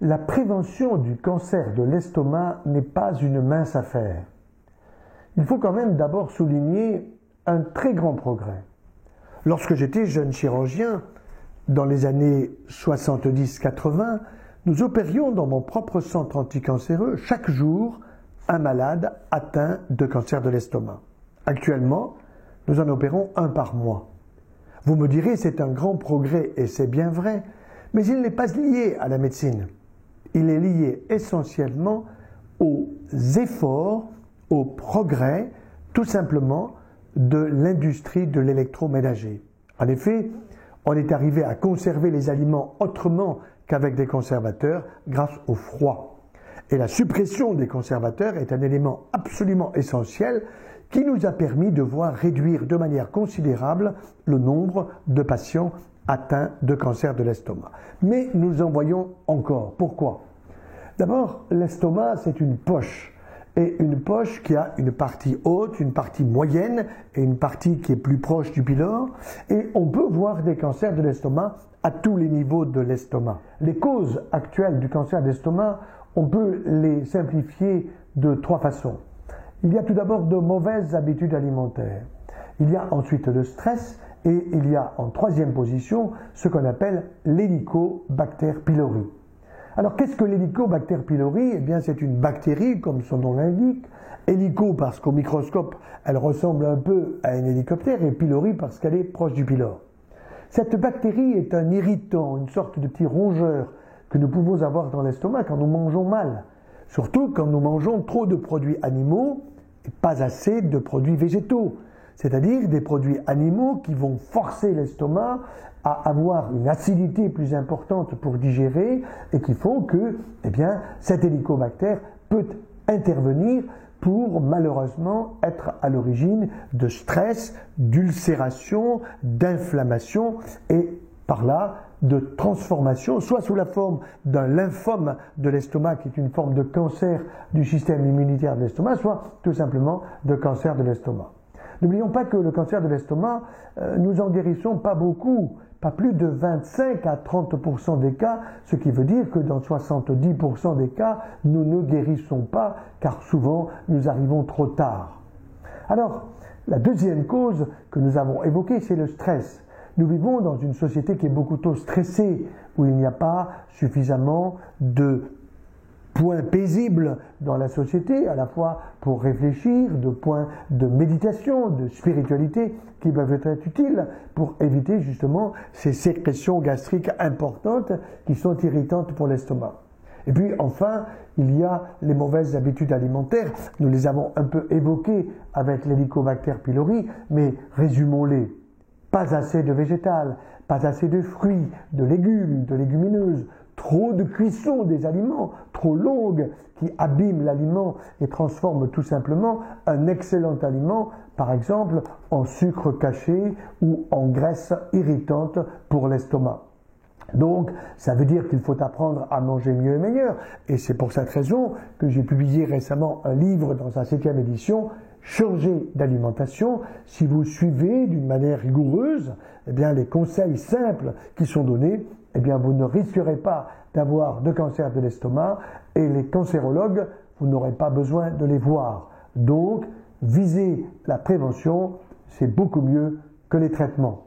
La prévention du cancer de l'estomac n'est pas une mince affaire. Il faut quand même d'abord souligner un très grand progrès. Lorsque j'étais jeune chirurgien, dans les années 70-80, nous opérions dans mon propre centre anticancéreux chaque jour un malade atteint de cancer de l'estomac. Actuellement, nous en opérons un par mois. Vous me direz, c'est un grand progrès et c'est bien vrai, mais il n'est pas lié à la médecine. Il est lié essentiellement aux efforts, au progrès, tout simplement, de l'industrie de l'électroménager. En effet, on est arrivé à conserver les aliments autrement qu'avec des conservateurs grâce au froid. Et la suppression des conservateurs est un élément absolument essentiel qui nous a permis de voir réduire de manière considérable le nombre de patients atteints de cancer de l'estomac. Mais nous en voyons encore. Pourquoi? D'abord, l'estomac, c'est une poche. Et une poche qui a une partie haute, une partie moyenne et une partie qui est plus proche du pylore. Et on peut voir des cancers de l'estomac à tous les niveaux de l'estomac. Les causes actuelles du cancer d'estomac, on peut les simplifier de trois façons. Il y a tout d'abord de mauvaises habitudes alimentaires. Il y a ensuite le stress et il y a en troisième position ce qu'on appelle l'Helicobacter pylori. Alors qu'est-ce que l'Helicobacter pylori? Eh bien c'est une bactérie comme son nom l'indique. Hélico parce qu'au microscope elle ressemble un peu à un hélicoptère et pylori parce qu'elle est proche du pylore. Cette bactérie est un irritant, une sorte de petit rongeur que nous pouvons avoir dans l'estomac quand nous mangeons mal. Surtout quand nous mangeons trop de produits animaux et pas assez de produits végétaux. C'est-à-dire des produits animaux qui vont forcer l'estomac à avoir une acidité plus importante pour digérer et qui font que, eh bien, cet hélicobactère peut intervenir pour malheureusement être à l'origine de stress, d'ulcération, d'inflammation et par là de transformation, soit sous la forme d'un lymphome de l'estomac qui est une forme de cancer du système immunitaire de l'estomac, soit tout simplement de cancer de l'estomac. N'oublions pas que le cancer de l'estomac, nous en guérissons pas beaucoup, pas plus de 25 à 30% des cas, ce qui veut dire que dans 70% des cas, nous ne guérissons pas, car souvent nous arrivons trop tard. Alors, la deuxième cause que nous avons évoquée, c'est le stress. Nous vivons dans une société qui est beaucoup trop stressée, où il n'y a pas suffisamment de points paisibles dans la société, à la fois pour réfléchir, de points de méditation, de spiritualité, qui peuvent être utiles pour éviter justement ces sécrétions gastriques importantes qui sont irritantes pour l'estomac. Et puis enfin, il y a les mauvaises habitudes alimentaires. Nous les avons un peu évoquées avec l'Helicobacter pylori, mais résumons-les. Pas assez de végétal, pas assez de fruits, de légumes, de légumineuses, trop de cuisson des aliments, trop longue, qui abîme l'aliment et transforme tout simplement un excellent aliment, par exemple, en sucre caché ou en graisse irritante pour l'estomac. Donc, ça veut dire qu'il faut apprendre à manger mieux et meilleur. Et c'est pour cette raison que j'ai publié récemment un livre dans sa 7e édition, Changer d'alimentation. Si vous suivez d'une manière rigoureuse, eh bien, les conseils simples qui sont donnés, eh bien, vous ne risquerez pas d'avoir de cancer de l'estomac et les cancérologues, vous n'aurez pas besoin de les voir. Donc, viser la prévention, c'est beaucoup mieux que les traitements.